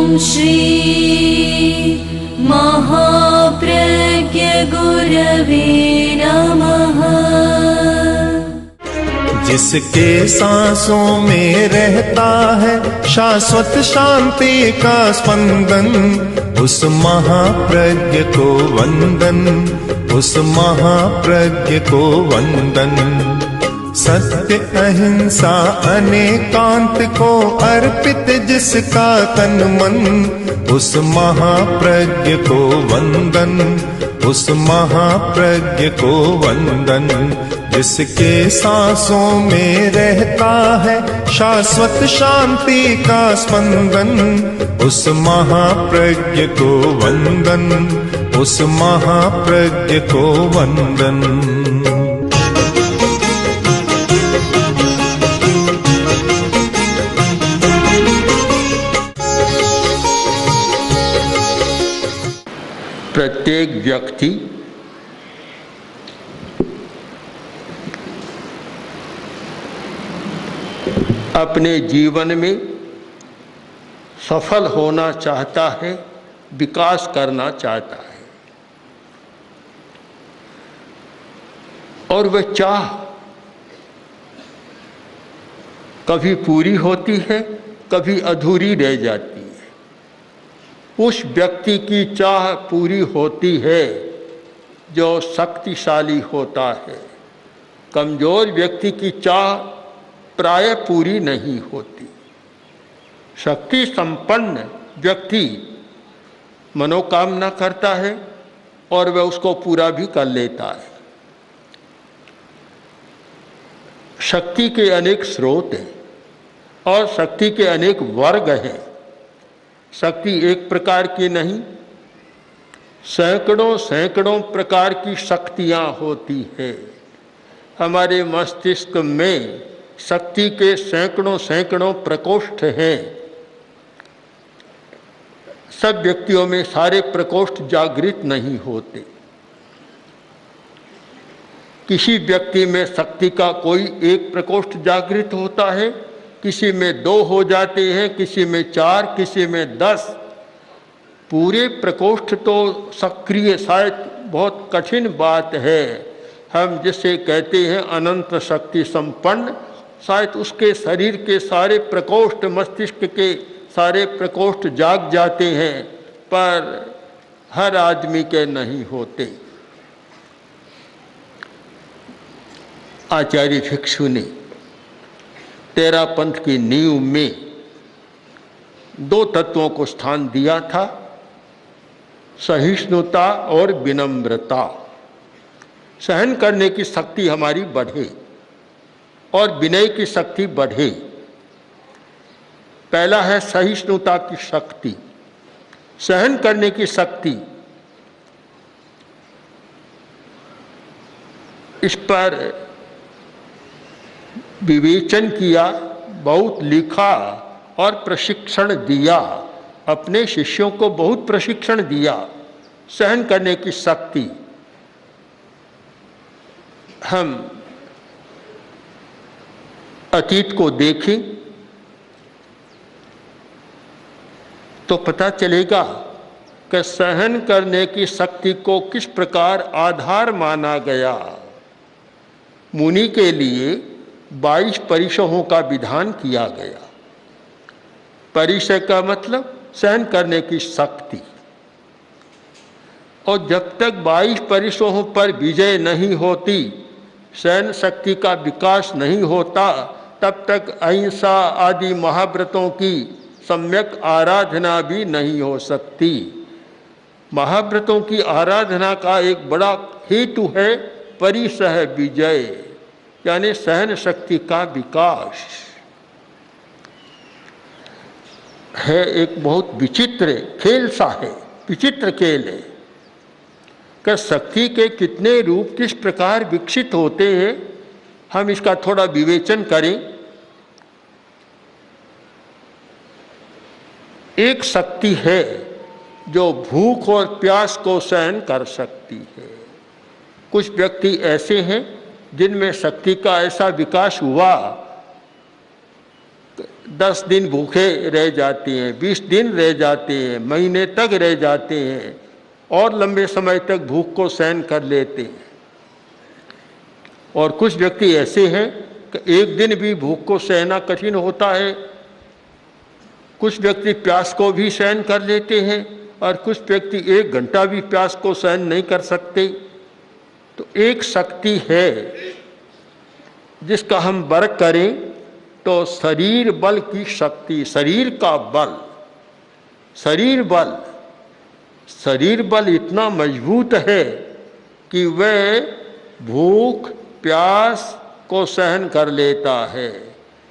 श्री महाप्रज्ञ गुरवे नमः। जिसके सांसों में रहता है शाश्वत शांति का स्पंदन, उस महाप्रज्ञ को वंदन, उस महाप्रज्ञ को वंदन। सत्य अहिंसा अनेकांत को अर्पित जिसका तन मन, उस महाप्रज्ञ को वंदन, उस महाप्रज्ञ को वंदन। जिसके सांसों में रहता है शाश्वत शांति का स्पंदन, उस महाप्रज्ञ को वंदन, उस महाप्रज्ञ को वंदन। प्रत्येक व्यक्ति अपने जीवन में सफल होना चाहता है, विकास करना चाहता है, और वह चाह कभी पूरी होती है, कभी अधूरी रह जाती है। उस व्यक्ति की चाह पूरी होती है जो शक्तिशाली होता है। कमजोर व्यक्ति की चाह प्रायः पूरी नहीं होती। शक्ति संपन्न व्यक्ति मनोकामना करता है और वह उसको पूरा भी कर लेता है। शक्ति के अनेक स्रोत हैं और शक्ति के अनेक वर्ग हैं। शक्ति एक प्रकार की नहीं, सैकड़ों सैकड़ों प्रकार की शक्तियाँ होती है। हमारे मस्तिष्क में शक्ति के सैकड़ों सैकड़ों प्रकोष्ठ हैं। सब व्यक्तियों में सारे प्रकोष्ठ जागृत नहीं होते। किसी व्यक्ति में शक्ति का कोई एक प्रकोष्ठ जागृत होता है, किसी में 2 हो जाते हैं, किसी में 4, किसी में 10। पूरे प्रकोष्ठ तो सक्रिय शायद बहुत कठिन बात है। हम जिसे कहते हैं अनंत शक्ति संपन्न, शायद उसके शरीर के सारे प्रकोष्ठ, मस्तिष्क के सारे प्रकोष्ठ जाग जाते हैं, पर हर आदमी के नहीं होते। आचार्य भिक्षु ने तेरा पंथ की नींव में 2 तत्वों को स्थान दिया था, सहिष्णुता और विनम्रता। सहन करने की शक्ति हमारी बढ़े और विनय की शक्ति बढ़े। पहला है सहिष्णुता की शक्ति, सहन करने की शक्ति। इस पर विवेचन किया, बहुत लिखा और प्रशिक्षण दिया। अपने शिष्यों को बहुत प्रशिक्षण दिया। सहन करने की शक्ति। हम अतीत को देखें तो पता चलेगा कि सहन करने की शक्ति को किस प्रकार आधार माना गया। मुनि के लिए 22 परिसहों का विधान किया गया। परिसह का मतलब सहन करने की शक्ति। और जब तक 22 परिसहों पर विजय नहीं होती, सहन शक्ति का विकास नहीं होता, तब तक अहिंसा आदि महाव्रतों की सम्यक आराधना भी नहीं हो सकती। महाव्रतों की आराधना का एक बड़ा हेतु है परिसह विजय, यानी सहन शक्ति का विकास है। एक बहुत विचित्र खेल सा है, विचित्र खेल है कि शक्ति के कितने रूप किस प्रकार विकसित होते हैं। हम इसका थोड़ा विवेचन करें। एक शक्ति है जो भूख और प्यास को सहन कर सकती है। कुछ व्यक्ति ऐसे हैं जिनमें शक्ति का ऐसा विकास हुआ, 10 दिन भूखे रह जाते हैं, 20 दिन रह जाते हैं, महीने तक रह जाते हैं और लंबे समय तक भूख को सहन कर लेते हैं। और कुछ व्यक्ति ऐसे हैं कि एक दिन भी भूख को सहना कठिन होता है। कुछ व्यक्ति प्यास को भी सहन कर लेते हैं और कुछ व्यक्ति 1 घंटा भी प्यास को सहन नहीं कर सकते। तो एक शक्ति है जिसका हम वर्ग करें तो शरीर बल की शक्ति, शरीर का बल, शरीर बल इतना मजबूत है कि वह भूख प्यास को सहन कर लेता है,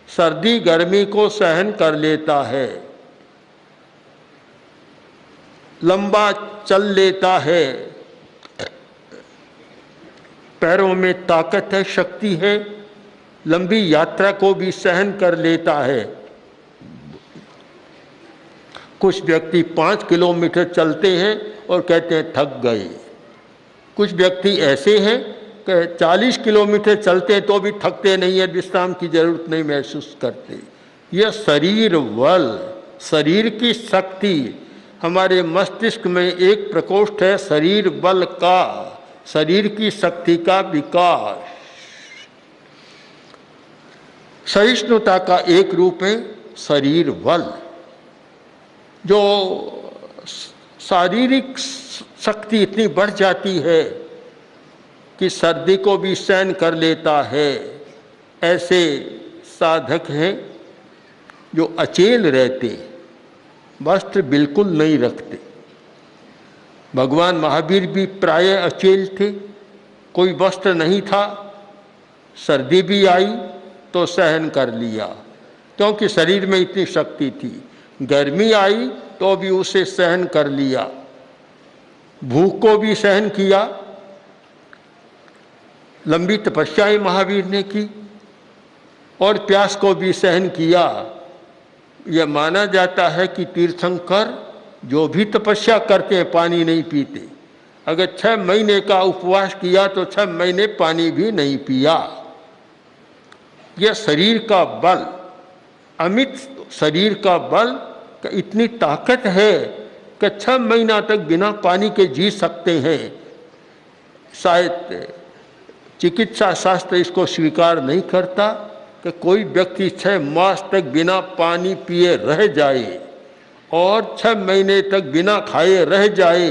सर्दी गर्मी को सहन कर लेता है, लंबा चल लेता है, पैरों में ताकत है, शक्ति है, लंबी यात्रा को भी सहन कर लेता है। कुछ व्यक्ति 5 किलोमीटर चलते हैं और कहते हैं थक गए। कुछ व्यक्ति ऐसे हैं कि 40 किलोमीटर चलते हैं तो भी थकते नहीं है, विश्राम की जरूरत नहीं महसूस करते। यह शरीर बल, शरीर की शक्ति, हमारे मस्तिष्क में एक प्रकोष्ठ है शरीर बल का, शरीर की शक्ति का विकास। सहिष्णुता का एक रूप है शरीर बल, जो शारीरिक शक्ति इतनी बढ़ जाती है कि सर्दी को भी सहन कर लेता है। ऐसे साधक हैं जो अचेल रहते, वस्त्र बिल्कुल नहीं रखते। भगवान महावीर भी प्रायः अचेल थे, कोई वस्त्र नहीं था, सर्दी भी आई तो सहन कर लिया क्योंकि शरीर में इतनी शक्ति थी। गर्मी आई तो भी उसे सहन कर लिया, भूख को भी सहन किया। लंबी तपस्याएं महावीर ने की और प्यास को भी सहन किया। यह माना जाता है कि तीर्थंकर जो भी तपस्या करते हैं पानी नहीं पीते। अगर 6 महीने का उपवास किया तो 6 महीने पानी भी नहीं पिया। यह शरीर का बल, अमित शरीर का बल का इतनी ताकत है कि 6 महीना तक बिना पानी के जी सकते हैं। शायद चिकित्सा शास्त्र इसको स्वीकार नहीं करता कि कोई व्यक्ति 6 मास तक बिना पानी पिए रह जाए और 6 महीने तक बिना खाए रह जाए।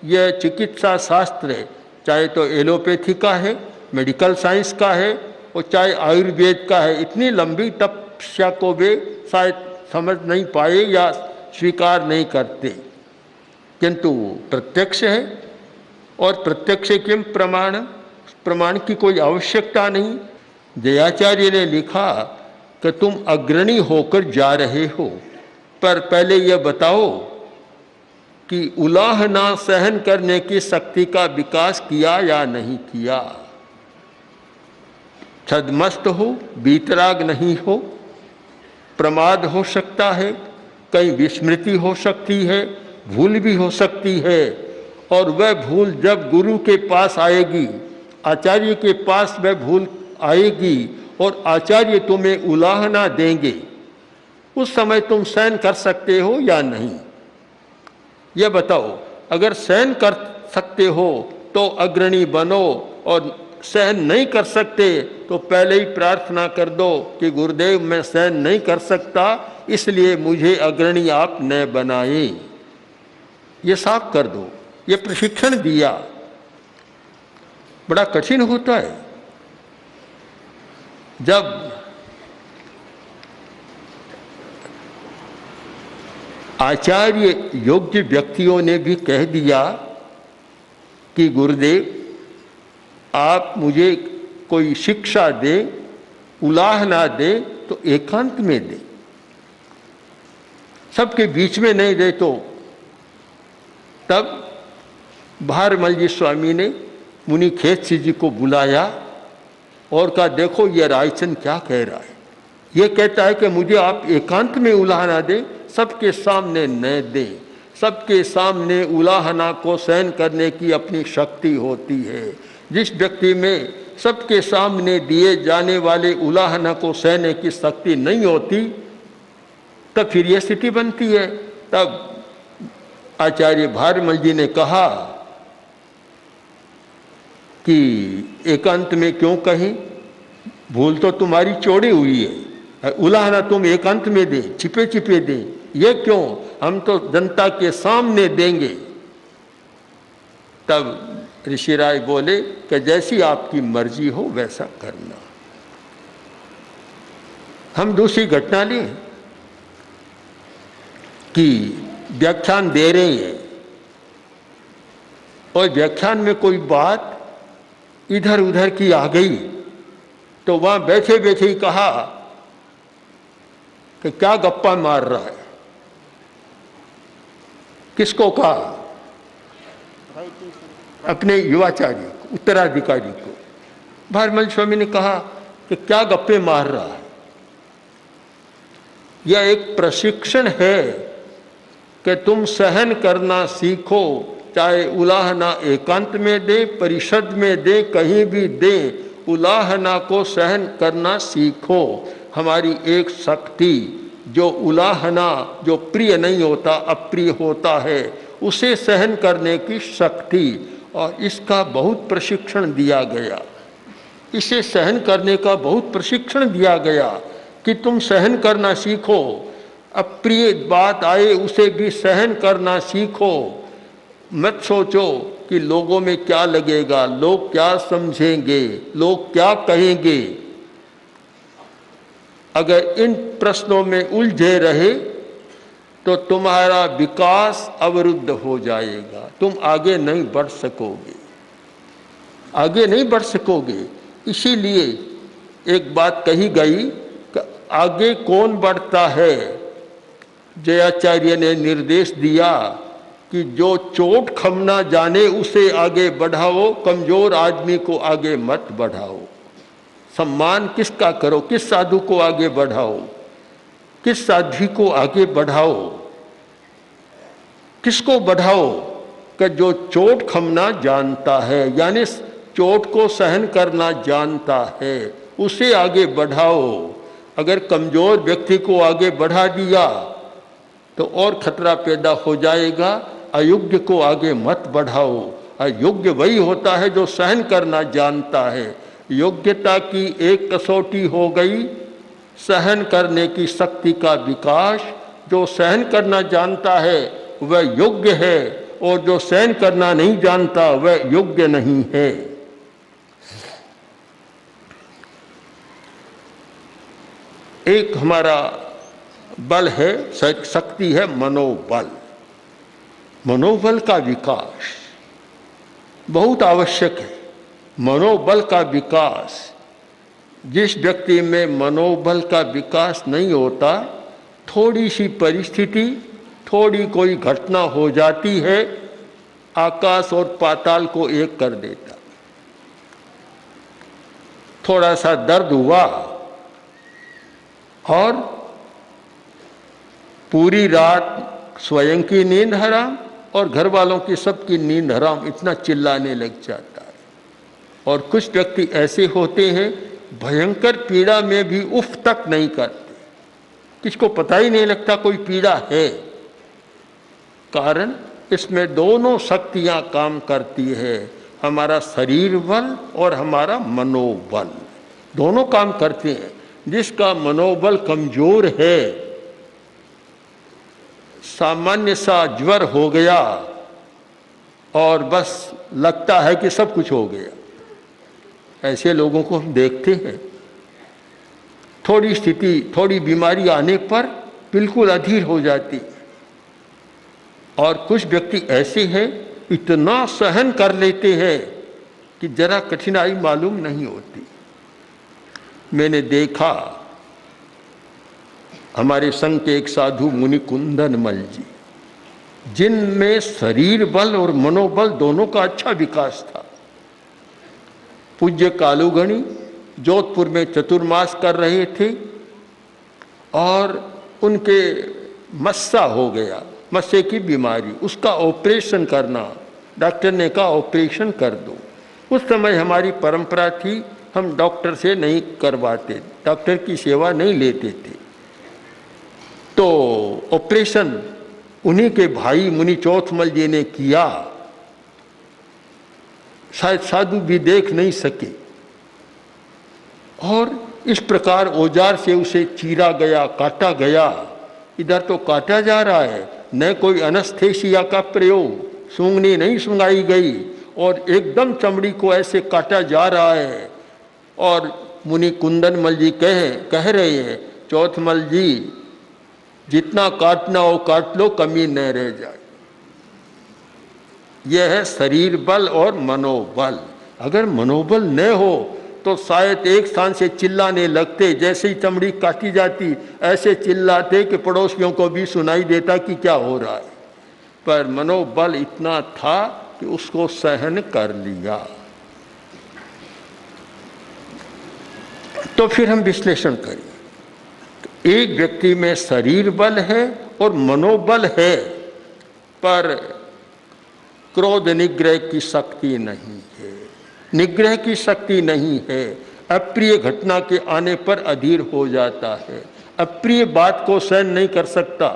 यह चिकित्सा शास्त्र है, चाहे तो एलोपैथी का है, मेडिकल साइंस का है और चाहे आयुर्वेद का है। इतनी लंबी तपस्या को वे शायद समझ नहीं पाए या स्वीकार नहीं करते, किंतु प्रत्यक्ष है और प्रत्यक्ष किम प्रमाण की कोई आवश्यकता नहीं। जयाचार्य ने लिखा कि तुम अग्रणी होकर जा रहे हो, पर पहले यह बताओ कि उलाहना सहन करने की शक्ति का विकास किया या नहीं किया। छद्मस्त हो, बीतराग नहीं हो, प्रमाद हो सकता है, कहीं विस्मृति हो सकती है, भूल भी हो सकती है। और वह भूल जब गुरु के पास आएगी, आचार्य के पास वह भूल आएगी और आचार्य तुम्हें उलाहना देंगे, उस समय तुम सहन कर सकते हो या नहीं, यह बताओ। अगर सहन कर सकते हो तो अग्रणी बनो और सहन नहीं कर सकते तो पहले ही प्रार्थना कर दो कि गुरुदेव मैं सहन नहीं कर सकता, इसलिए मुझे अग्रणी आप न बनाए। ये साफ कर दो। ये प्रशिक्षण दिया, बड़ा कठिन होता है। जब आचार्य योग्य व्यक्तियों ने भी कह दिया कि गुरुदेव आप मुझे कोई शिक्षा दे, उलाहना दे, तो एकांत में दे, सबके बीच में नहीं दे। तो तब भारमल जी स्वामी ने मुनि खेत जी को बुलाया और कहा देखो ये रायचंद क्या कह रहा है। ये कहता है कि मुझे आप एकांत में उलाहना दें, सबके सामने न दें। सबके सामने उलाहना को सहन करने की अपनी शक्ति होती है। जिस व्यक्ति में सबके सामने दिए जाने वाले उलाहना को सहने की शक्ति नहीं होती, तब फिर यह स्थिति बनती है। तब आचार्य भारमल जी ने कहा कि एकांत में क्यों कहीं, भूल तो तुम्हारी चौड़ी हुई है, उलाहना तुम एकांत में दे, छिपे छिपे दे, ये क्यों, हम तो जनता के सामने देंगे। तब ऋषिराय बोले कि जैसी आपकी मर्जी हो वैसा करना। हम दूसरी घटना लें कि व्याख्यान दे रहे हैं और व्याख्यान में कोई बात इधर उधर की आ गई, तो वहां बैठे बैठे ही कहा कि क्या गप्पा मार रहा है। किसको कहा? अपने युवाचार्य को, उत्तराधिकारी को। भारमल स्वामी ने कहा कि क्या गप्पे मार रहा है। यह एक प्रशिक्षण है कि तुम सहन करना सीखो, चाहे उलाहना एकांत में दे, परिषद में दे, कहीं भी दे, उलाहना को सहन करना सीखो। हमारी एक शक्ति जो उलाहना, जो प्रिय नहीं होता, अप्रिय होता है, उसे सहन करने की शक्ति, और इसका बहुत प्रशिक्षण दिया गया। इसे सहन करने का बहुत प्रशिक्षण दिया गया कि तुम सहन करना सीखो, अप्रिय बात आए उसे भी सहन करना सीखो। मत सोचो कि लोगों में क्या लगेगा, लोग क्या समझेंगे, लोग क्या कहेंगे। अगर इन प्रश्नों में उलझे रहे तो तुम्हारा विकास अवरुद्ध हो जाएगा, तुम आगे नहीं बढ़ सकोगे, आगे नहीं बढ़ सकोगे। इसीलिए एक बात कही गई कि आगे कौन बढ़ता है। जयाचार्य ने निर्देश दिया कि जो चोट खमना जाने उसे आगे बढ़ाओ, कमजोर आदमी को आगे मत बढ़ाओ। सम्मान किसका करो, किस साधु को आगे बढ़ाओ, किस साध्वी को आगे बढ़ाओ, किसको बढ़ाओ? कि जो चोट खमना जानता है, यानी चोट को सहन करना जानता है, उसे आगे बढ़ाओ। अगर कमजोर व्यक्ति को आगे बढ़ा दिया तो और खतरा पैदा हो जाएगा। अयोग्य को आगे मत बढ़ाओ। अयोग्य वही होता है जो सहन करना जानता है। योग्यता की एक कसौटी हो गई सहन करने की शक्ति का विकास। जो सहन करना जानता है वह योग्य है, और जो सहन करना नहीं जानता वह योग्य नहीं है। एक हमारा बल है, शक्ति है मनोबल। मनोबल का विकास बहुत आवश्यक है। मनोबल का विकास, जिस व्यक्ति में मनोबल का विकास नहीं होता, थोड़ी सी परिस्थिति, थोड़ी कोई घटना हो जाती है, आकाश और पाताल को एक कर देता। थोड़ा सा दर्द हुआ और पूरी रात स्वयं की नींद हराम और घर वालों की सबकी नींद हराम, इतना चिल्लाने लग जाता है। और कुछ व्यक्ति ऐसे होते हैं भयंकर पीड़ा में भी उफ तक नहीं करते, किसको पता ही नहीं लगता कोई पीड़ा है। कारण इसमें दोनों शक्तियां काम करती है, हमारा शरीर बल और हमारा मनोबल, दोनों काम करते हैं। जिसका मनोबल कमजोर है, सामान्य सा ज्वर हो गया और बस लगता है कि सब कुछ हो गया, ऐसे लोगों को हम देखते हैं। थोड़ी स्थिति, थोड़ी बीमारी आने पर बिल्कुल अधीर हो जाती। और कुछ व्यक्ति ऐसे हैं इतना सहन कर लेते हैं कि जरा कठिनाई मालूम नहीं होती। मैंने देखा हमारे संघ के एक साधु मुनि कुंदनमल जी, जिनमें शरीर बल और मनोबल दोनों का अच्छा विकास था। पूज्य कालूगणी जोधपुर में चतुर्मास कर रहे थे और उनके मस्सा हो गया, मस्से की बीमारी, उसका ऑपरेशन करना। डॉक्टर ने कहा ऑपरेशन कर दो। उस समय हमारी परंपरा थी, हम डॉक्टर से नहीं करवाते, डॉक्टर की सेवा नहीं लेते थे। तो ऑपरेशन उन्हीं के भाई मुनि चौथमल जी ने किया। शायद साधु भी देख नहीं सके और इस प्रकार औजार से उसे चीरा गया, काटा गया। इधर तो काटा जा रहा है, न कोई अनस्थेसिया का प्रयोग, सूंघनी नहीं सुंगाई गई और एकदम चमड़ी को ऐसे काटा जा रहा है। और मुनि कुंदनमल जी कह रहे हैं, चौथमल जी जितना काटना हो काट लो, कमी न रह जाए। यह है शरीर बल और मनोबल। अगर मनोबल न हो तो शायद एक स्थान से चिल्लाने लगते, जैसे ही चमड़ी काटी जाती ऐसे चिल्लाते कि पड़ोसियों को भी सुनाई देता कि क्या हो रहा है। पर मनोबल इतना था कि उसको सहन कर लिया। तो फिर हम विश्लेषण करें, एक व्यक्ति में शरीर बल है और मनोबल है, पर क्रोध निग्रह की शक्ति नहीं है, निग्रह की शक्ति नहीं है। अप्रिय घटना के आने पर अधीर हो जाता है, अप्रिय बात को सहन नहीं कर सकता।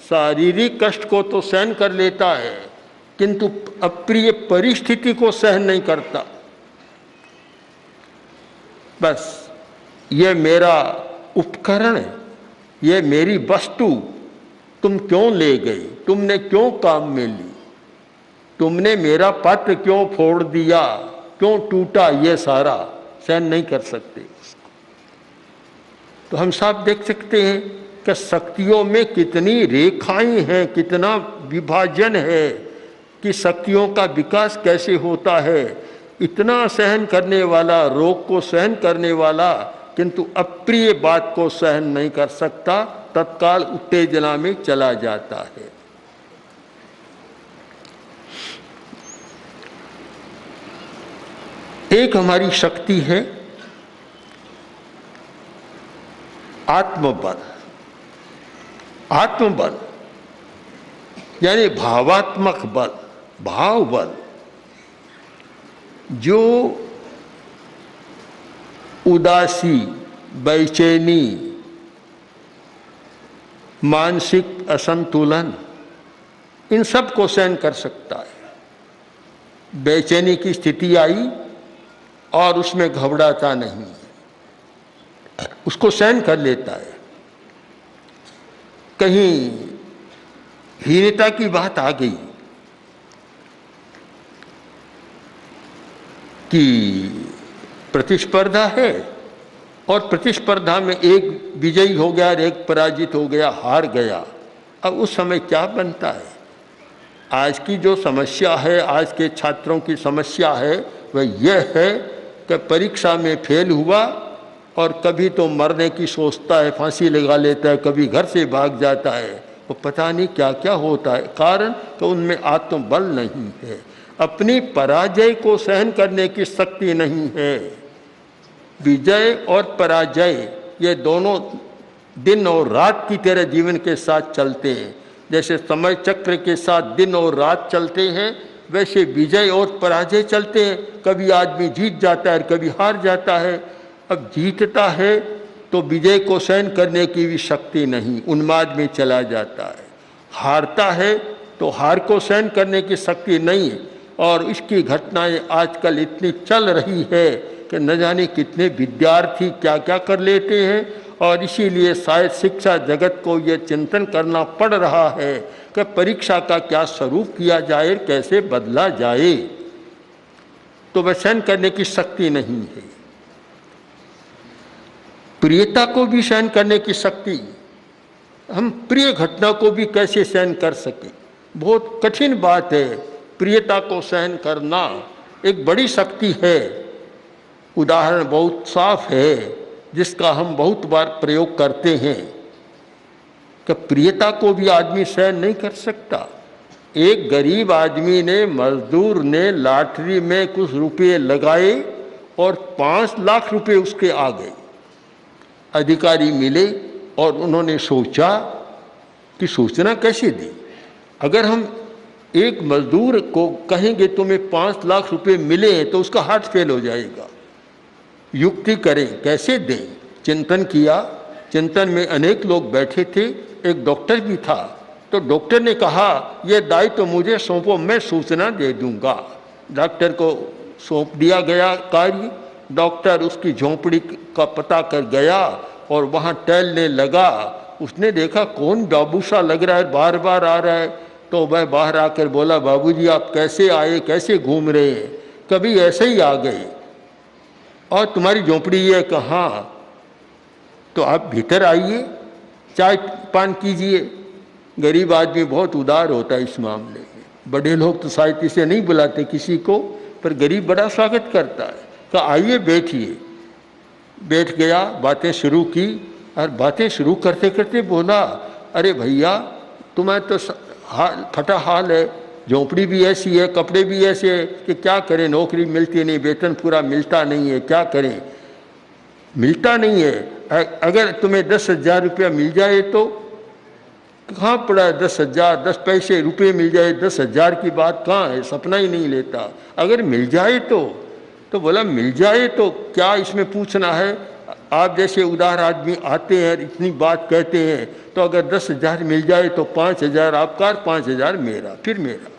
शारीरिक कष्ट को तो सहन कर लेता है, किंतु अप्रिय परिस्थिति को सहन नहीं करता। बस ये मेरा उपकरण है, ये मेरी वस्तु, तुम क्यों ले गए, तुमने क्यों काम में ली, तुमने मेरा पात्र क्यों फोड़ दिया, क्यों टूटा, ये सारा सहन नहीं कर सकते। तो हम साफ देख सकते हैं कि शक्तियों में कितनी रेखाएं हैं, कितना विभाजन है, कि शक्तियों का विकास कैसे होता है। इतना सहन करने वाला, रोग को सहन करने वाला, किंतु अप्रिय बात को सहन नहीं कर सकता, तत्काल उत्तेजना में चला जाता है। एक हमारी शक्ति है आत्मबल। आत्मबल यानी भावात्मक बल, भाव बल, जो उदासी, बेचैनी, मानसिक असंतुलन, इन सब को सहन कर सकता है। बेचैनी की स्थिति आई और उसमें घबराता नहीं, उसको सहन कर लेता है। कहीं हीनता की बात आ गई कि प्रतिस्पर्धा है और प्रतिस्पर्धा में एक विजयी हो गया और एक पराजित हो गया, हार गया। अब उस समय क्या बनता है? आज की जो समस्या है, आज के छात्रों की समस्या है, वह यह है कि परीक्षा में फेल हुआ और कभी तो मरने की सोचता है, फांसी लगा लेता है, कभी घर से भाग जाता है, वो पता नहीं क्या क्या होता है। कारण तो उनमें आत्मबल नहीं है, अपनी पराजय को सहन करने की शक्ति नहीं है। विजय और पराजय ये दोनों दिन और रात की तरह जीवन के साथ चलते हैं। जैसे समय चक्र के साथ दिन और रात चलते हैं, वैसे विजय और पराजय चलते हैं। कभी आदमी जीत जाता है, कभी हार जाता है। अब जीतता है तो विजय को सहन करने की भी शक्ति नहीं, उन्माद में चला जाता है। हारता है तो हार को सहन करने की शक्ति नहीं है। और इसकी घटनाएं आजकल इतनी चल रही है कि न जाने कितने विद्यार्थी क्या क्या कर लेते हैं। और इसीलिए शायद शिक्षा जगत को ये चिंतन करना पड़ रहा है कि परीक्षा का क्या स्वरूप किया जाए, कैसे बदला जाए। तो वह सहन करने की शक्ति नहीं है। प्रियता को भी सहन करने की शक्ति, हम प्रिय घटना को भी कैसे सहन कर सके, बहुत कठिन बात है। प्रियता को सहन करना एक बड़ी शक्ति है। उदाहरण बहुत साफ है जिसका हम बहुत बार प्रयोग करते हैं कि प्रियता को भी आदमी सहन नहीं कर सकता। एक गरीब आदमी ने, मजदूर ने लॉटरी में कुछ रुपये लगाए और 5 लाख रुपए उसके आ गए। अधिकारी मिले और उन्होंने सोचा कि सूचना कैसे दी। अगर हम एक मजदूर को कहेंगे तुम्हें 5 लाख रुपए मिले हैं तो उसका हार्ट फेल हो जाएगा। युक्ति करें, कैसे दें। चिंतन किया, चिंतन में अनेक लोग बैठे थे। एक डॉक्टर भी था, तो डॉक्टर ने कहा ये दायित्व तो मुझे सौंपो, मैं सूचना दे दूंगा। डॉक्टर को सौंप दिया गया कार्य। डॉक्टर उसकी झोंपड़ी का पता कर गया और वहाँ टहलने लगा। उसने देखा कौन बाबू सा लग रहा है, बार बार आ रहा है। तो वह बाहर आकर बोला, बाबूजी आप कैसे आए, कैसे घूम रहे हैं? कभी ऐसे ही आ गए। और तुम्हारी झोंपड़ी है? कहाँ? तो आप भीतर आइए, चाय पान कीजिए। गरीब आदमी बहुत उदार होता है इस मामले में। बड़े लोग तो शायद इसे नहीं बुलाते किसी को, पर गरीब बड़ा स्वागत करता है। कहा आइए बैठिए। बैठ गया, बातें शुरू की और बातें शुरू करते करते बोला, अरे भैया तुम्हें तो फटा हाल है, झोंपड़ी भी ऐसी है, कपड़े भी ऐसे हैं कि क्या करें, नौकरी मिलती नहीं, वेतन पूरा मिलता नहीं है, क्या करें? मिलता नहीं है। अगर तुम्हें 10,000 रुपया मिल जाए तो? कहाँ पड़ा है 10,000? 10 पैसे रुपये मिल जाए, 10,000 की बात कहाँ है, सपना ही नहीं लेता। अगर मिल जाए तो बोला मिल जाए तो क्या इसमें पूछना है? आप जैसे उदार आदमी आते हैं, इतनी बात कहते हैं, तो अगर 10,000 मिल जाए तो 5,000 आपका, 5,000 मेरा, फिर मेरा।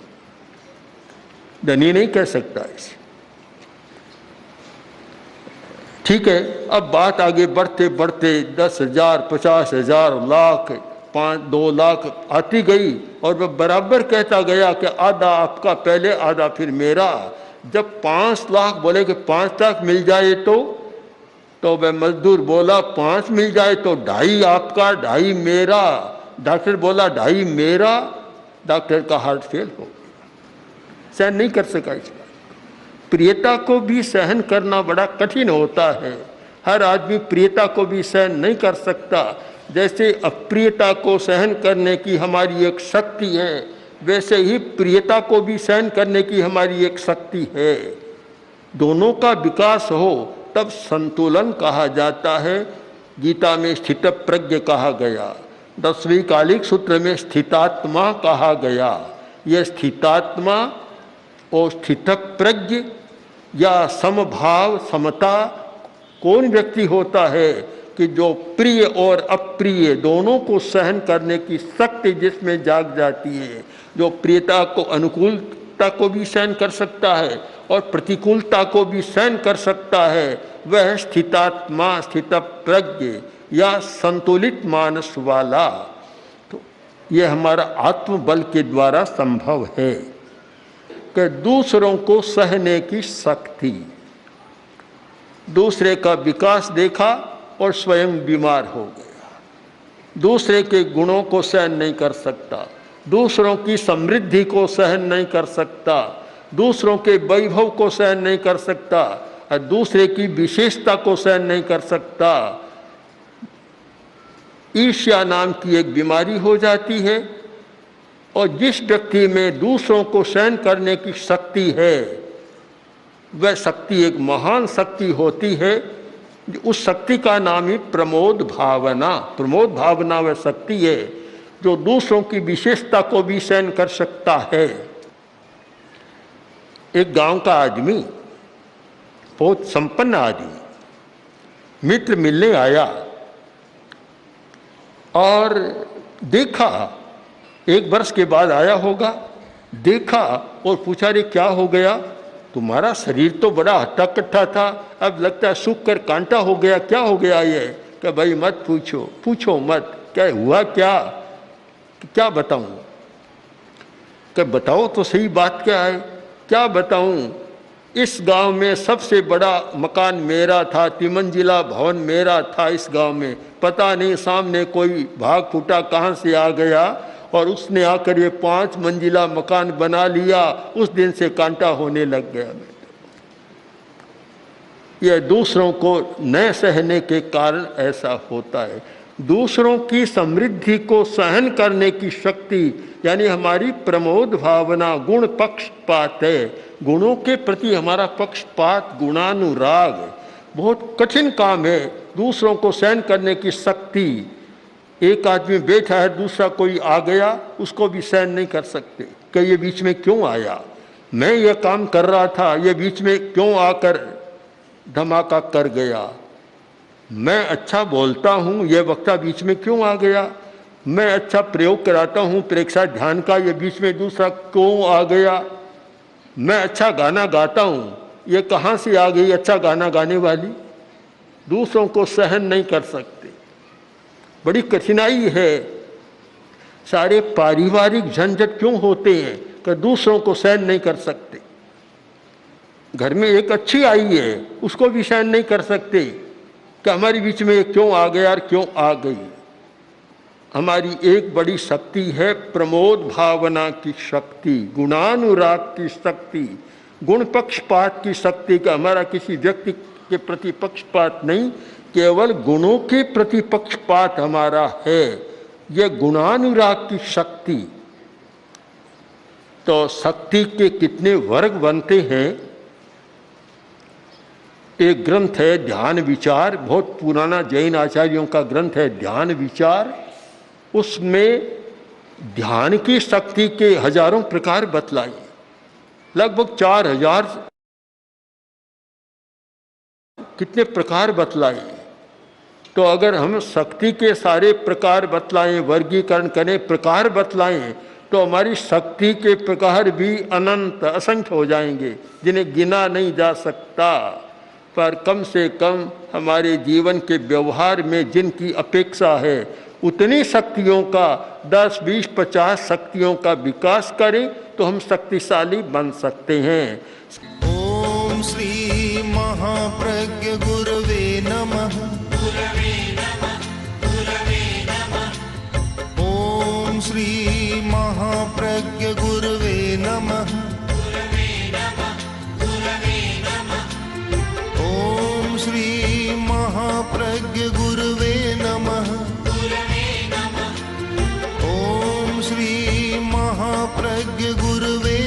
धनी नहीं कह सकता इसे। ठीक है, अब बात आगे बढ़ते बढ़ते 10,000, 50,000, लाख, 2 लाख आती गई और वह बराबर कहता गया कि आधा आपका पहले, आधा फिर मेरा। जब 5 लाख बोले कि 5 लाख मिल जाए तो वह मजदूर बोला 5 मिल जाए तो 2.5 आपका, 2.5 मेरा। डॉक्टर बोला 2.5 मेरा। डॉक्टर का हार्ट फेल हो गया, सहन नहीं कर सका इस बात। प्रियता को भी सहन करना बड़ा कठिन होता है। हर आदमी प्रियता को भी सहन नहीं कर सकता। जैसे अप्रियता को सहन करने की हमारी एक शक्ति है, वैसे ही प्रियता को भी सहन करने की हमारी एक शक्ति है। दोनों का विकास हो तब संतुलन कहा जाता है। गीता में स्थित प्रज्ञ कहा गया, 10वीं कालिक सूत्र में स्थितात्मा कहा गया। यह स्थितात्मा और स्थित प्रज्ञ या समभाव, समता कौन व्यक्ति होता है कि जो प्रिय और अप्रिय दोनों को सहन करने की शक्ति जिसमें जाग जाती है, जो प्रियता को, अनुकूलता को भी सहन कर सकता है और प्रतिकूलता को भी सहन कर सकता है, वह स्थितात्मा, स्थित प्रज्ञ या संतुलित मानस वाला। तो यह हमारा आत्मबल के द्वारा संभव है कि दूसरों को सहने की शक्ति। दूसरे का विकास देखा और स्वयं बीमार हो गया। दूसरे के गुणों को सहन नहीं कर सकता, दूसरों की समृद्धि को सहन नहीं कर सकता, दूसरों के वैभव को सहन नहीं कर सकता और दूसरे की विशेषता को सहन नहीं कर सकता। ईर्ष्या नाम की एक बीमारी हो जाती है। और जिस व्यक्ति में दूसरों को सहन करने की शक्ति है, वह शक्ति एक महान शक्ति होती है। उस शक्ति का नाम ही प्रमोद भावना। प्रमोद भावना वह शक्ति है जो दूसरों की विशेषता को भी सहन कर सकता है। एक गांव का आदमी, बहुत संपन्न आदमी, मित्र मिलने आया और देखा, 1 वर्ष के बाद आया होगा, देखा और पूछा रे क्या हो गया, तुम्हारा शरीर तो बड़ा हट्टा कट्ठा था, अब लगता है सूख कर कांटा हो गया, क्या हो गया ये? कि भाई मत पूछो, पूछो मत, क्या हुआ, क्या बताऊं? कि बताओ तो सही, बात क्या है? क्या बताऊं? इस गांव में सबसे बड़ा मकान मेरा था, 3 मंजिला भवन मेरा था इस गांव में। पता नहीं सामने कोई भाग फूटा कहाँ से आ गया और उसने आकर ये 5 मंजिला मकान बना लिया। उस दिन से कांटा होने लग गया। यह दूसरों को न सहने के कारण ऐसा होता है। दूसरों की समृद्धि को सहन करने की शक्ति यानी हमारी प्रमोद भावना गुण पक्षपात है। गुणों के प्रति हमारा पक्षपात, गुणानुराग बहुत कठिन काम है। दूसरों को सहन करने की शक्ति। एक आदमी बैठा है, दूसरा कोई आ गया, उसको भी सहन नहीं कर सकते कि ये बीच में क्यों आया, मैं ये काम कर रहा था, ये बीच में क्यों आकर धमाका कर गया, मैं अच्छा बोलता हूँ, ये वक्ता बीच में क्यों आ गया, मैं अच्छा प्रयोग कराता हूँ प्रेक्षा ध्यान का, ये बीच में दूसरा क्यों आ गया। मैं अच्छा गाना गाता हूँ, ये कहाँ से आ गई अच्छा गाना गाने वाली। दूसरों को सहन नहीं कर सकते, बड़ी कठिनाई है। सारे पारिवारिक झंझट क्यों होते हैं कि दूसरों को सहन नहीं कर सकते। घर में एक अच्छी आई है, उसको भी सहन नहीं कर सकते कि हमारे बीच में क्यों आ गया और क्यों आ गई। हमारी एक बड़ी शक्ति है प्रमोद भावना की शक्ति, गुणानुराग की शक्ति, गुण पक्षपात की शक्ति का हमारा किसी व्यक्ति के प्रति पक्षपात नहीं, केवल गुणों के प्रति पक्षपात हमारा है, यह गुणानुराग की शक्ति। तो शक्ति के कितने वर्ग बनते हैं। एक ग्रंथ है ध्यान विचार, बहुत पुराना जैन आचार्यों का ग्रंथ है ध्यान विचार। उसमें ध्यान की शक्ति के हजारों प्रकार बतलाए, लगभग 4000 कितने प्रकार बतलाए। तो अगर हम शक्ति के सारे प्रकार बतलाएं, वर्गीकरण करें, प्रकार बतलाएं, तो हमारी शक्ति के प्रकार भी अनंत असंख्य हो जाएंगे, जिन्हें गिना नहीं जा सकता। पर कम से कम हमारे जीवन के व्यवहार में जिनकी अपेक्षा है उतनी शक्तियों का 10, 20, 50 शक्तियों का विकास करें तो हम शक्तिशाली बन सकते हैं। ओम श्री महाप्रज्ञ गुरवे नमः। ओम श्री महाप्रज्ञ गुरवे नमः। ओम श्री महाप्रज्ञ गुरवे नमः। ओम श्री महाप्रज्ञ गुरवे